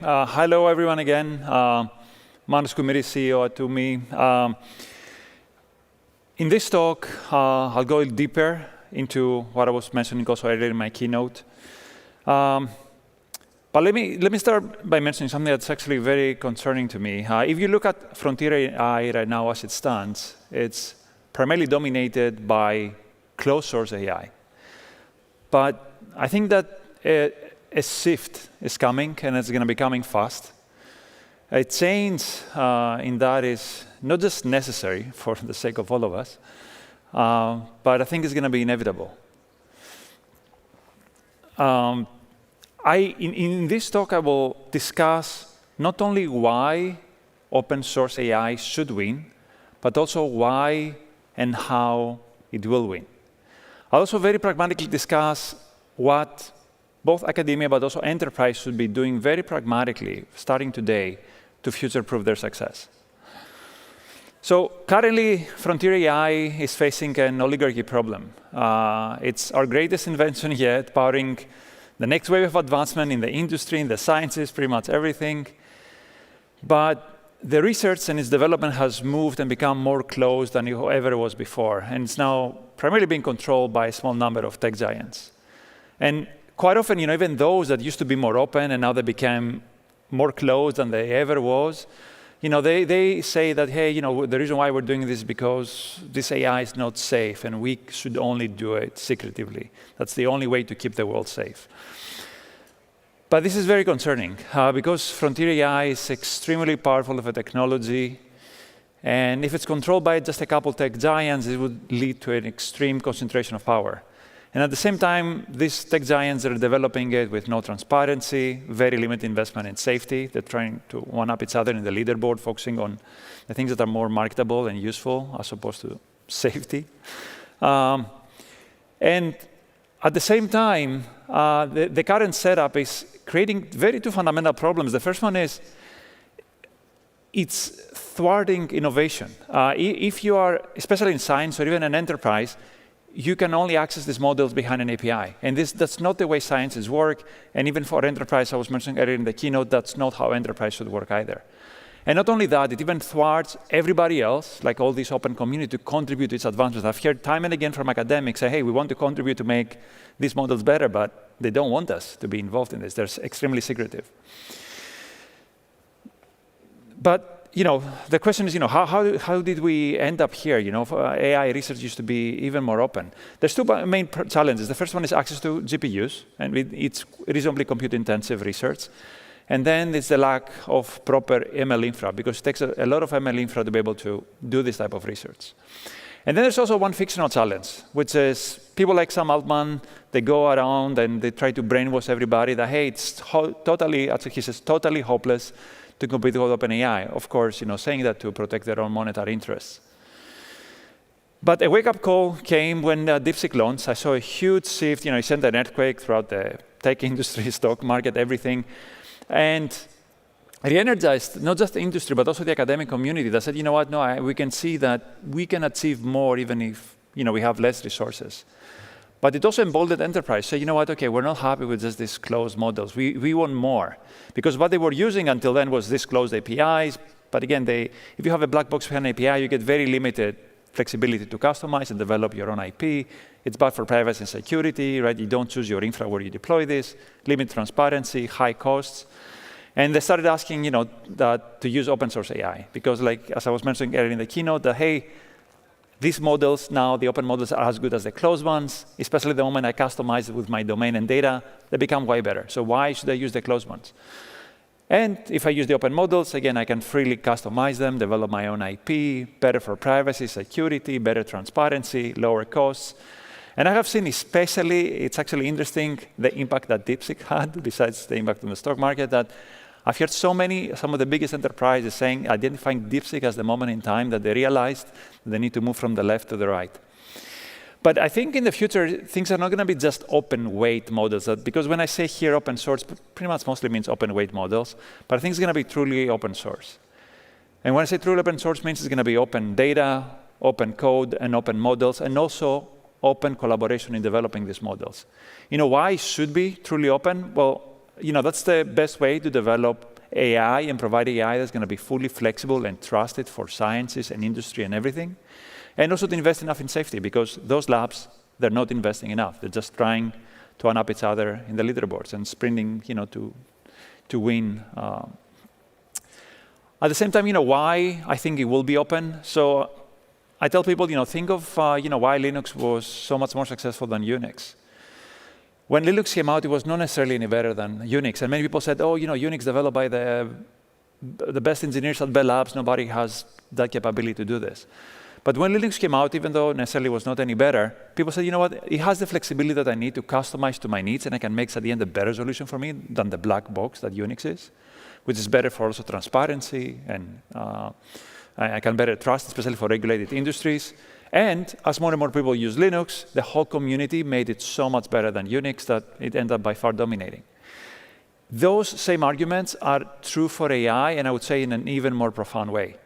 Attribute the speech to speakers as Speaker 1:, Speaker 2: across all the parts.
Speaker 1: Hello, everyone, again. Manos, Koukoumidis, CEO at Oumi. In this talk, I'll go a little deeper into what I was mentioning also earlier in my keynote. But let me start by mentioning something that's actually very concerning to me. If you look at frontier AI right now as it stands, it's primarily dominated by closed source AI. But I think that a shift is coming, and it's going to be coming fast. A change in that is not just necessary for the sake of all of us, but I think it's going to be inevitable. In this talk, I will discuss not only why open source AI should win, but also why and how it will win. I'll also very pragmatically discuss what both academia but also enterprise should be doing very pragmatically, starting today, to future-proof their success. So currently, frontier AI is facing an oligarchy problem. It's our greatest invention yet, powering the next wave of advancement in the industry, in the sciences, pretty much everything. But the research and its development has moved and become more closed than it ever was before. And it's now primarily being controlled by a small number of tech giants. And quite often, even those that used to be more open and now they became more closed than they ever was, they say that, hey, the reason why we're doing this is because this AI is not safe and we should only do it secretively. That's the only way to keep the world safe. But this is very concerning because frontier AI is extremely powerful of a technology. And if it's controlled by just a couple tech giants, it would lead to an extreme concentration of power. And at the same time, these tech giants are developing it with no transparency, very limited investment in safety. They're trying to one-up each other in the leaderboard, focusing on the things that are more marketable and useful as opposed to safety. And at the same time, the current setup is creating two fundamental problems. The first one is it's thwarting innovation. If you are, especially in science or even an enterprise, you can only access these models behind an API. And that's not the way sciences work. And even for enterprise, I was mentioning earlier in the keynote, that's not how enterprise should work either. And not only that, it even thwarts everybody else, like all this open community, to contribute to its advancements. I've heard time and again from academics say, hey, we want to contribute to make these models better, but they don't want us to be involved in this. They're extremely secretive. But the question is, how did we end up here? AI research used to be even more open. There's two main challenges. The first one is access to GPUs, and it's reasonably compute-intensive research. And then it's the lack of proper ML infra, because it takes a lot of ML infra to be able to do this type of research. And then there's also one fictional challenge, which is people like Sam Altman, they go around and they try to brainwash everybody that, hey, it's totally, as he says, totally hopeless to compete with OpenAI. Of course, saying that to protect their own monetary interests. But a wake-up call came when DeepSeek launched. I saw a huge shift. It sent an earthquake throughout the tech industry, stock market, everything. And re-energized not just the industry, but also the academic community that said, we can see that we can achieve more even if we have less resources. But it also emboldened enterprise. So okay, we're not happy with just these closed models. We want more. Because what they were using until then was these closed APIs. But again, if you have a black box behind an API, you get very limited flexibility to customize and develop your own IP. It's bad for privacy and security, right? You don't choose your infra where you deploy this, limited transparency, high costs. And they started asking, that to use open source AI. Because as I was mentioning earlier in the keynote, that, hey, these models now, the open models are as good as the closed ones, especially the moment I customize it with my domain and data, they become way better. So why should I use the closed ones? And if I use the open models, again, I can freely customize them, develop my own IP, better for privacy, security, better transparency, lower costs. And I have seen especially, it's actually interesting, the impact that DeepSeek had, besides the impact on the stock market, that I've heard some of the biggest enterprises identifying DeepSeek as the moment in time that they realized they need to move from the left to the right. But I think in the future, things are not going to be just open weight models. Because when I say here open source, pretty much mostly means open weight models. But I think it's going to be truly open source. And when I say truly open source, means it's going to be open data, open code, and open models, and also open collaboration in developing these models. Why it should be truly open? Well, that's the best way to develop AI and provide AI that's going to be fully flexible and trusted for sciences and industry and everything. And also to invest enough in safety, because those labs, they're not investing enough. They're just trying to one-up each other in the leaderboards and sprinting, to win. At the same time, why I think it will be open. So I tell people, think of, why Linux was so much more successful than Unix. When Linux came out, it was not necessarily any better than Unix. And many people said, oh, Unix developed by the best engineers at Bell Labs, nobody has that capability to do this. But when Linux came out, even though necessarily was not any better, people said, you know what, it has the flexibility that I need to customize to my needs, and I can make, at the end, a better solution for me than the black box that Unix is, which is better for also transparency, and I can better trust, especially for regulated industries. And as more and more people use Linux, the whole community made it so much better than Unix that it ended up by far dominating. Those same arguments are true for AI, and I would say in an even more profound way.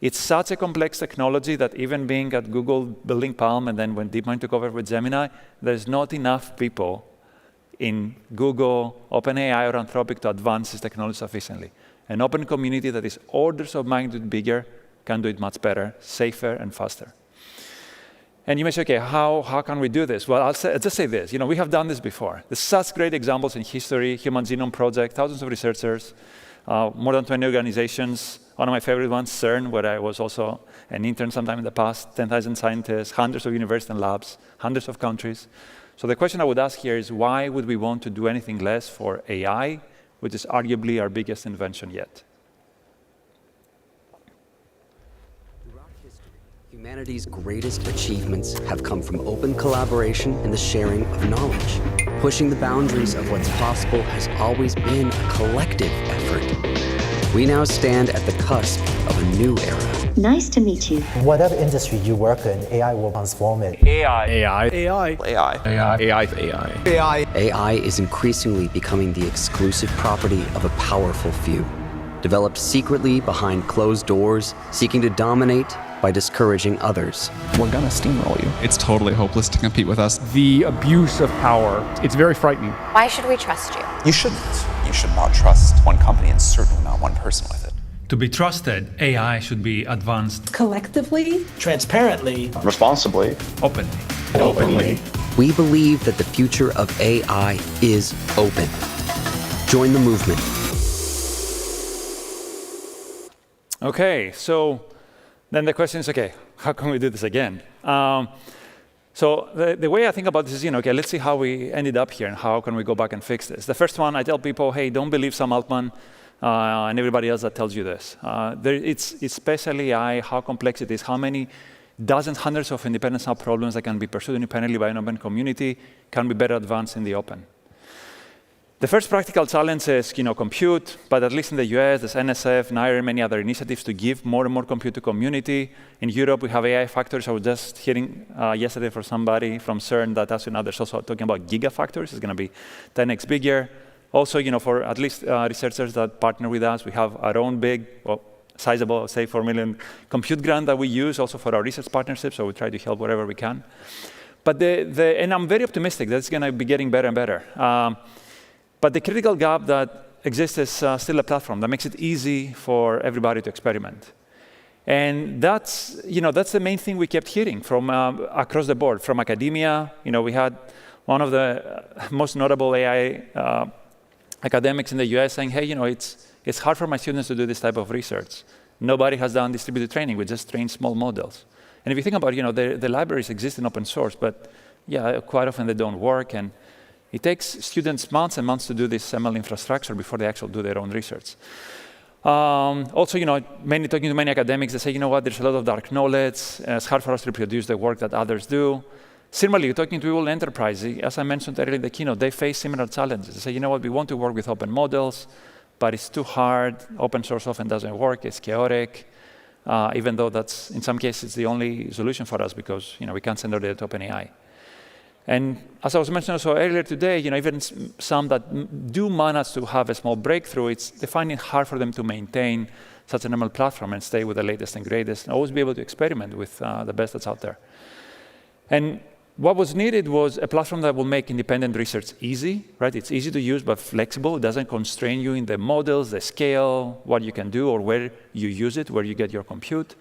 Speaker 1: It's such a complex technology that even being at Google building Palm, and then when DeepMind took over with Gemini, there's not enough people in Google, OpenAI, or Anthropic to advance this technology sufficiently. An open community that is orders of magnitude bigger can do it much better, safer, and faster. And you may say, okay, how can we do this? Well, I'll just say this. We have done this before. There's such great examples in history, Human Genome Project, thousands of researchers, more than 20 organizations. One of my favorite ones, CERN, where I was also an intern sometime in the past, 10,000 scientists, hundreds of universities and labs, hundreds of countries. So the question I would ask here is, why would we want to do anything less for AI, which is arguably our biggest invention yet?
Speaker 2: Humanity's greatest achievements have come from open collaboration and the sharing of knowledge. Pushing the boundaries of what's possible has always been a collective effort. We now stand at the cusp of a new era.
Speaker 3: Nice to meet you.
Speaker 4: Whatever industry you work in, AI will transform it.
Speaker 2: AI is increasingly becoming the exclusive property of a powerful few. Developed secretly behind closed doors, seeking to dominate by discouraging others.
Speaker 5: We're gonna steamroll you.
Speaker 6: It's totally hopeless to compete with us.
Speaker 5: The abuse of power, it's very frightening.
Speaker 7: Why should we trust you?
Speaker 8: You shouldn't. You should not trust one company and certainly not one person with it.
Speaker 1: To be trusted, AI should be advanced
Speaker 3: Collectively,
Speaker 4: Transparently,
Speaker 9: responsibly,
Speaker 1: openly.
Speaker 2: We believe that the future of AI is open. Join the movement.
Speaker 1: Okay, so then the question is, okay, how can we do this again? So the way I think about this is, okay, let's see how we ended up here and how can we go back and fix this. The first one, I tell people, hey, don't believe Sam Altman and everybody else that tells you this. It's especially AI, how complex it is, how many dozens, hundreds of independent sub-problems that can be pursued independently by an open community can be better advanced in the open. The first practical challenge is, compute, but at least in the US, there's NSF, NIRE, many other initiatives to give more and more compute to community. In Europe, we have AI factories. I was just hearing yesterday from somebody from CERN that us and others also talking about gigafactories. It's going to be 10x bigger. Also, for at least researchers that partner with us, we have our own big, sizable, say, 4 million compute grant that we use also for our research partnerships, so we try to help wherever we can. But and I'm very optimistic that it's going to be getting better and better. But the critical gap that exists is still a platform that makes it easy for everybody to experiment. And that's the main thing we kept hearing from across the board, from academia. We had one of the most notable AI academics in the US saying, hey, it's hard for my students to do this type of research. Nobody has done distributed training. We just train small models. And if you think about the libraries exist in open source, but yeah, quite often they don't work. And it takes students months and months to do this ML infrastructure before they actually do their own research. Also, talking to many academics, they say, there's a lot of dark knowledge. It's hard for us to reproduce the work that others do. Similarly, talking to people in enterprise, as I mentioned earlier in the keynote, they face similar challenges. They say, we want to work with open models, but it's too hard. Open source often doesn't work. It's chaotic, even though that's, in some cases, the only solution for us because, we can't send our data to OpenAI. And as I was mentioning also earlier today, even some that do manage to have a small breakthrough, they find it hard for them to maintain such an ML platform and stay with the latest and greatest and always be able to experiment with the best that's out there. And what was needed was a platform that will make independent research easy, right? It's easy to use, but flexible. It doesn't constrain you in the models, the scale, what you can do, or where you use it, where you get your compute.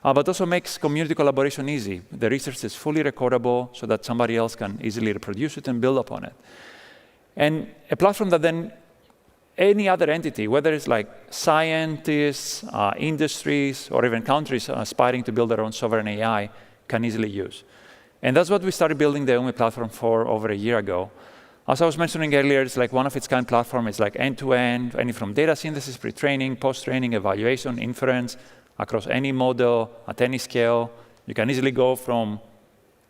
Speaker 1: But also makes community collaboration easy. The research is fully recordable so that somebody else can easily reproduce it and build upon it. And a platform that then any other entity, whether it's like scientists, industries, or even countries aspiring to build their own sovereign AI, can easily use. And that's what we started building the Oumi platform for over a year ago. As I was mentioning earlier, it's like one of its kind platform. It's like end-to-end, anything from data synthesis, pre-training, post-training, evaluation, inference, across any model, at any scale. You can easily go from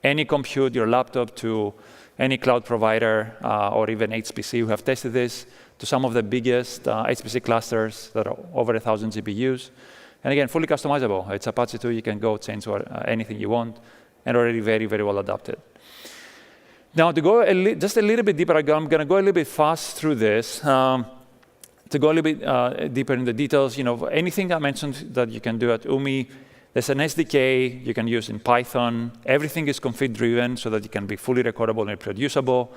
Speaker 1: any compute, your laptop, to any cloud provider, or even HPC who have tested this, to some of the biggest HPC clusters that are over 1,000 GPUs. And again, fully customizable. It's Apache 2. You can go change anything you want, and already very, very well adapted. Now, to go just a little bit deeper, I'm going to go a little bit fast through this. To go a little bit deeper in the details, anything I mentioned that you can do at Oumi, there's an SDK you can use in Python. Everything is config-driven so that it can be fully recordable and reproducible.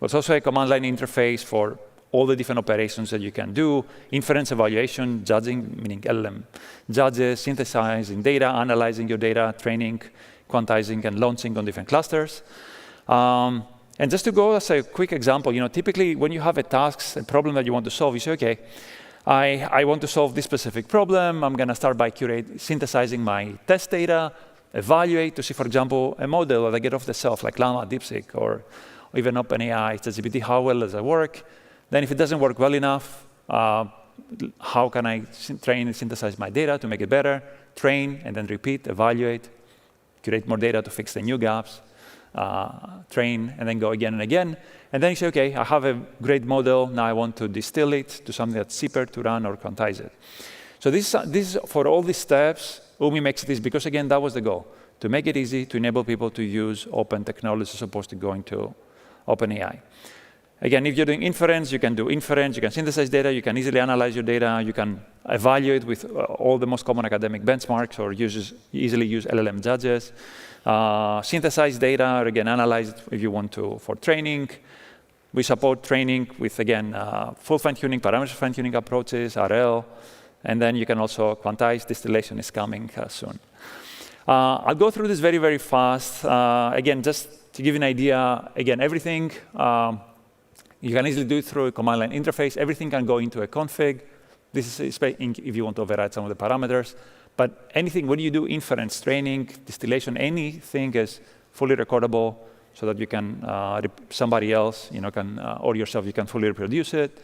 Speaker 1: There's also a command line interface for all the different operations that you can do: inference, evaluation, judging, meaning LLM judges, synthesizing data, analyzing your data, training, quantizing, and launching on different clusters. And just to go as a quick example, typically when you have a task, a problem that you want to solve, you say, okay, I want to solve this specific problem. I'm going to start by synthesizing my test data, evaluate to see, for example, a model that I get off the shelf, like Llama, DeepSeek, or even OpenAI, ChatGPT. How well does it work? Then if it doesn't work well enough, how can I train and synthesize my data to make it better? Train, and then repeat, evaluate, curate more data to fix the new gaps, train, and then go again and again. And then you say, okay, I have a great model. Now I want to distill it to something that's cheaper to run or quantize it. So this for all these steps, Oumi makes this because, again, that was the goal, to make it easy to enable people to use open technology as opposed to going to OpenAI. Again, if you're doing inference, you can do inference, you can synthesize data, you can easily analyze your data, you can evaluate with all the most common academic benchmarks, or easily use LLM judges. Synthesize data, or again, analyze it if you want to for training. We support training with, again, full fine-tuning, parameter fine-tuning approaches, RL, and then you can also quantize. Distillation is coming soon. I'll go through this very, very fast. Again, just to give you an idea, again, everything, you can easily do it through a command line interface. Everything can go into a config. This is if you want to override some of the parameters. But anything, when you do inference, training, distillation, anything is fully recordable so that you can, somebody else, or yourself, you can fully reproduce it.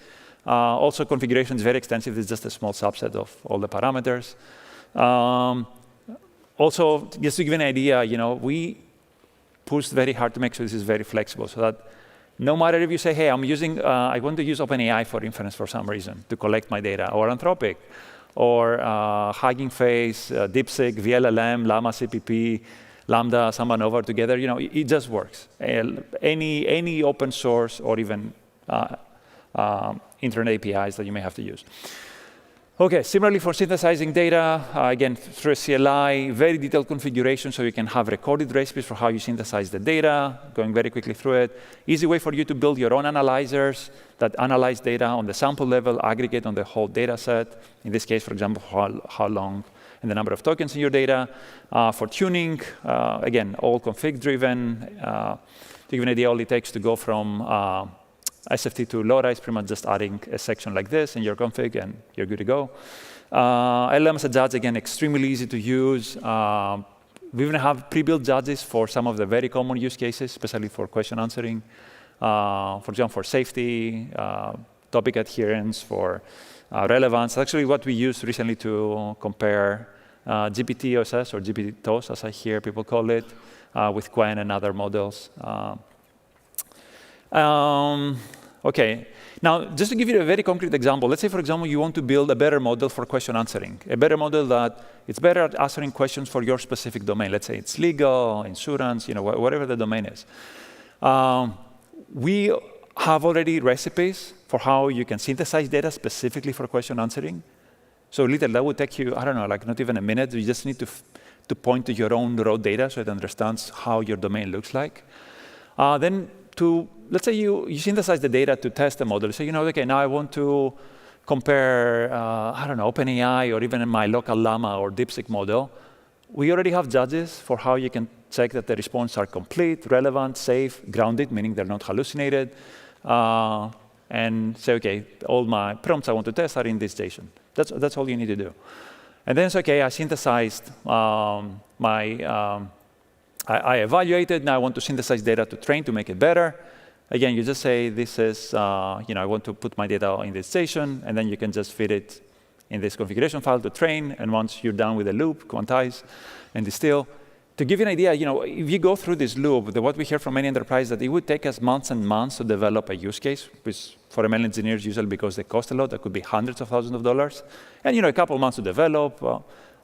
Speaker 1: Also, configuration is very extensive. It's just a small subset of all the parameters. Also, just to give you an idea, we pushed very hard to make sure this is very flexible so that no matter if you say, hey, I want to use OpenAI for inference for some reason to collect my data, or Anthropic, or Hugging Face, DeepSeek, VLLM, Llama CPP, Lambda, Sambanova together, it just works. Any open source or even internet APIs that you may have to use. Okay, similarly for synthesizing data, again, through a CLI, very detailed configuration so you can have recorded recipes for how you synthesize the data, going very quickly through it. Easy way for you to build your own analyzers that analyze data on the sample level, aggregate on the whole data set. In this case, for example, how long and the number of tokens in your data. For tuning, again, all config-driven. To give you an idea, all it takes to go from SFT to LoRa is pretty much just adding a section like this in your config, and you're good to go. LLM as a judge, again, extremely easy to use. We even have pre-built judges for some of the very common use cases, especially for question answering. For example, for safety, topic adherence, for relevance. Actually, what we used recently to compare GPT-OSS, or GPT-TOS, as I hear people call it, with Quen and other models. Okay, now just to give you a very concrete example, let's say, for example, you want to build a better model for question answering, a better model that it's better at answering questions for your specific domain. Let's say it's legal, insurance, whatever the domain is. We have already recipes for how you can synthesize data specifically for question answering. So literally, that would take you, I don't know, like not even a minute. You just need to point to your own raw data so it understands how your domain looks like. Then let's say you synthesize the data to test the model. So okay, now I want to compare, I don't know, OpenAI or even my local Llama or DeepSeek model. We already have judges for how you can check that the responses are complete, relevant, safe, grounded, meaning they're not hallucinated, and say, okay, all my prompts I want to test are in this JSON. That's all you need to do. And then it's okay, I synthesized I evaluated, now I want to synthesize data to train to make it better. Again, you just say, this is, I want to put my data in this JSON, and then you can just fit it in this configuration file to train, and once you're done with the loop, quantize and distill. To give you an idea, if you go through this loop, what we hear from many enterprises that it would take us months and months to develop a use case, which for ML engineers usually because they cost a lot, that could be hundreds of thousands of dollars, and a couple months to develop,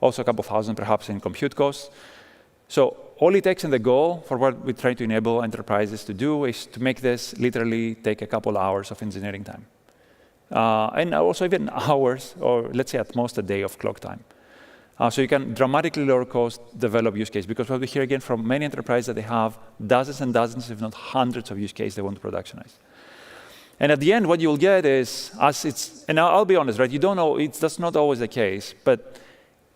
Speaker 1: also a couple thousand perhaps in compute costs. So all it takes and the goal for what we try to enable enterprises to do is to make this literally take a couple hours of engineering time. And also even hours, or let's say at most a day of clock time. So you can dramatically lower cost, develop use case, because what we hear again from many enterprises that they have dozens and dozens, if not hundreds of use cases they want to productionize. And at the end, what you'll get is, and I'll be honest, right? You don't know, that's not always the case, but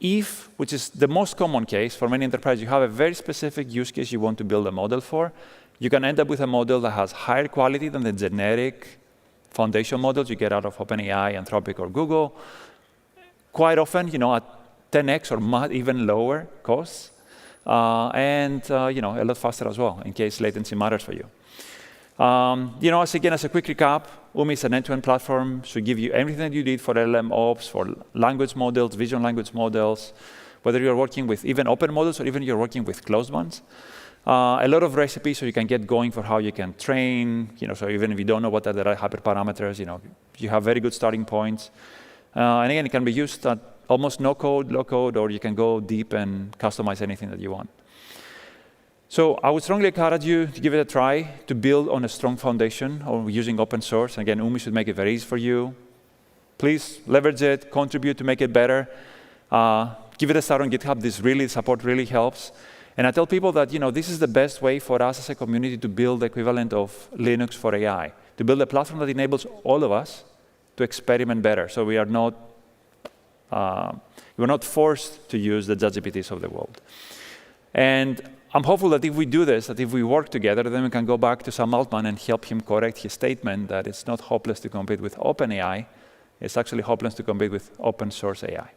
Speaker 1: if, which is the most common case for many enterprises, you have a very specific use case you want to build a model for, you can end up with a model that has higher quality than the generic foundation models you get out of OpenAI, Anthropic, or Google. Quite often, at 10x or even lower costs, and a lot faster as well, in case latency matters for you. As a quick recap, Oumi is an end-to-end platform, should give you everything that you need for LLM ops, for language models, vision language models, whether you're working with even open models or even you're working with closed ones. A lot of recipes so you can get going for how you can train, so even if you don't know what are the right hyperparameters, you have very good starting points. And again, it can be used at almost no code, low code, or you can go deep and customize anything that you want. So I would strongly encourage you to give it a try, to build on a strong foundation or using open source. Again, Oumi should make it very easy for you. Please leverage it, contribute to make it better. Give it a start on GitHub. This support really helps. And I tell people that this is the best way for us as a community to build the equivalent of Linux for AI, to build a platform that enables all of us to experiment better. So we are not we're not forced to use the ChatGPTs of the world. And I'm hopeful that if we do this, that if we work together, then we can go back to Sam Altman and help him correct his statement that it's not hopeless to compete with OpenAI. It's actually hopeless to compete with open source AI.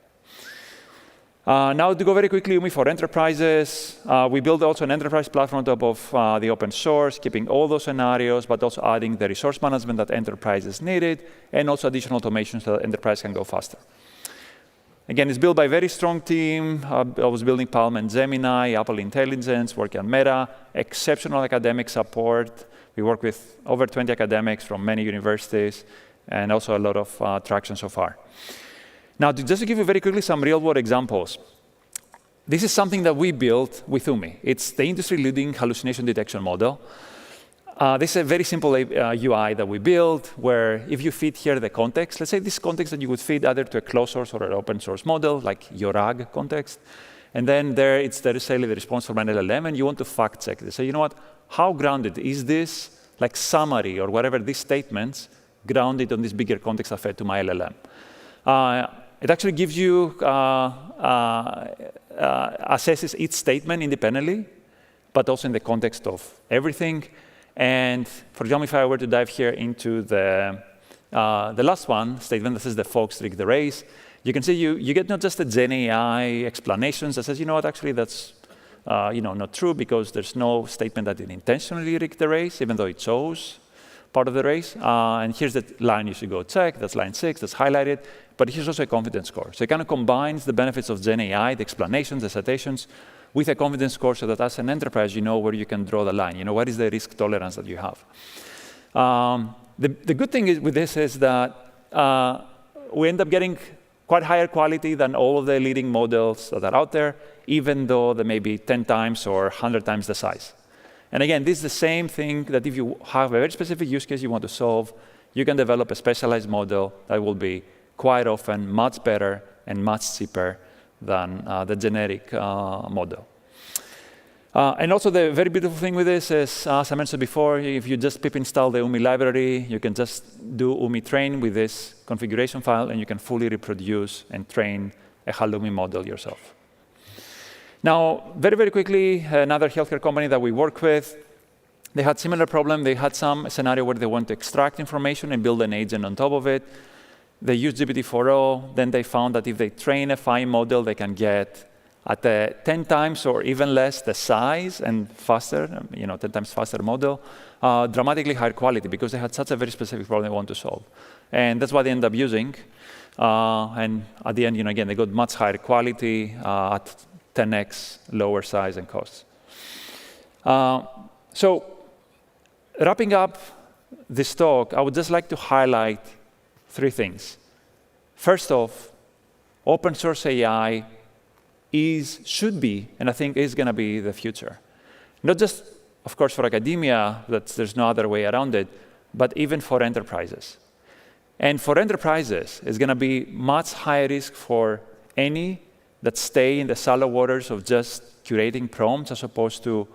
Speaker 1: Now to go very quickly, Oumi for enterprises. We build also an enterprise platform on top of the open source, keeping all those scenarios, but also adding the resource management that enterprises needed, and also additional automation so that enterprise can go faster. Again, it's built by a very strong team. I was building Palm and Gemini, Apple Intelligence, working on Meta, exceptional academic support. We work with over 20 academics from many universities, and also a lot of traction so far. Now, just to give you very quickly some real-world examples, this is something that we built with Oumi. It's the industry-leading hallucination detection model. This is a very simple UI that we built, where if you feed here the context, let's say this context that you would feed either to a closed source or an open source model, like your RAG context, and then there it's necessarily the response from an LLM, and you want to fact check this. So you know what? How grounded is this, like summary or whatever, these statements grounded on this bigger context I fed to my LLM? It actually gives you, assesses each statement independently, but also in the context of everything. And for example, if I were to dive here into the last one statement that says the folks trick the race, you can see you get not just the Gen AI explanations that says, you know what, actually that's not true because there's no statement that it intentionally rigged the race, even though it shows part of the race. And here's the line you should go check. That's line 6. That's highlighted. But here's also a confidence score. So it kind of combines the benefits of Gen AI, the explanations, the citations, with a confidence score so that as an enterprise, you know where you can draw the line. You know, what is the risk tolerance that you have? The good thing with this is that we end up getting quite higher quality than all of the leading models that are out there, even though they may be 10 times or 100 times the size. And again, this is the same thing that if you have a very specific use case you want to solve, you can develop a specialized model that will be quite often much better and much cheaper than the generic model. And also the very beautiful thing with this is, as I mentioned before, if you just pip install the Oumi library, you can just do Oumi train with this configuration file, and you can fully reproduce and train a Halloumi model yourself. Now, very, very quickly, another healthcare company that we work with, they had similar problem. They had some scenario where they want to extract information and build an agent on top of it. They used GPT-4o. Then they found that if they train a fine model, they can get at 10 times or even less the size and faster, 10 times faster model, dramatically higher quality because they had such a very specific problem they want to solve. And that's what they end up using. And at the end, again, they got much higher quality at 10x lower size and costs. So wrapping up this talk, I would just like to highlight 3 things. First off, open source AI should be, and I think is going to be the future. Not just, of course, for academia, there's no other way around it, but even for enterprises. And for enterprises, it's going to be much higher risk for any that stay in the shallow waters of just curating prompts as opposed to,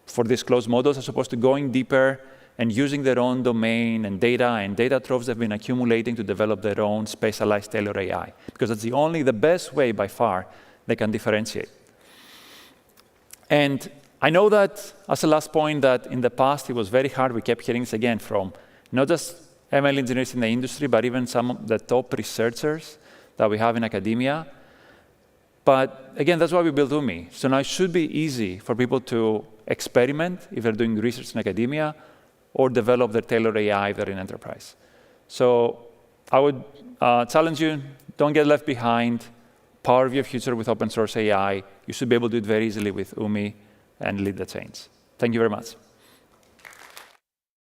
Speaker 1: for these closed models, as opposed to going deeper and using their own domain and data troves they've been accumulating to develop their own specialized tailored AI. Because that's the best way by far they can differentiate. And I know that, as a last point, that in the past it was very hard. We kept hearing this again from not just ML engineers in the industry, but even some of the top researchers that we have in academia. But again, that's why we built Oumi. So now it should be easy for people to experiment if they're doing research in academia or develop their tailored AI if they're in enterprise. So I would challenge you, don't get left behind. Power your future with open source AI. You should be able to do it very easily with Oumi and lead the change. Thank you very much.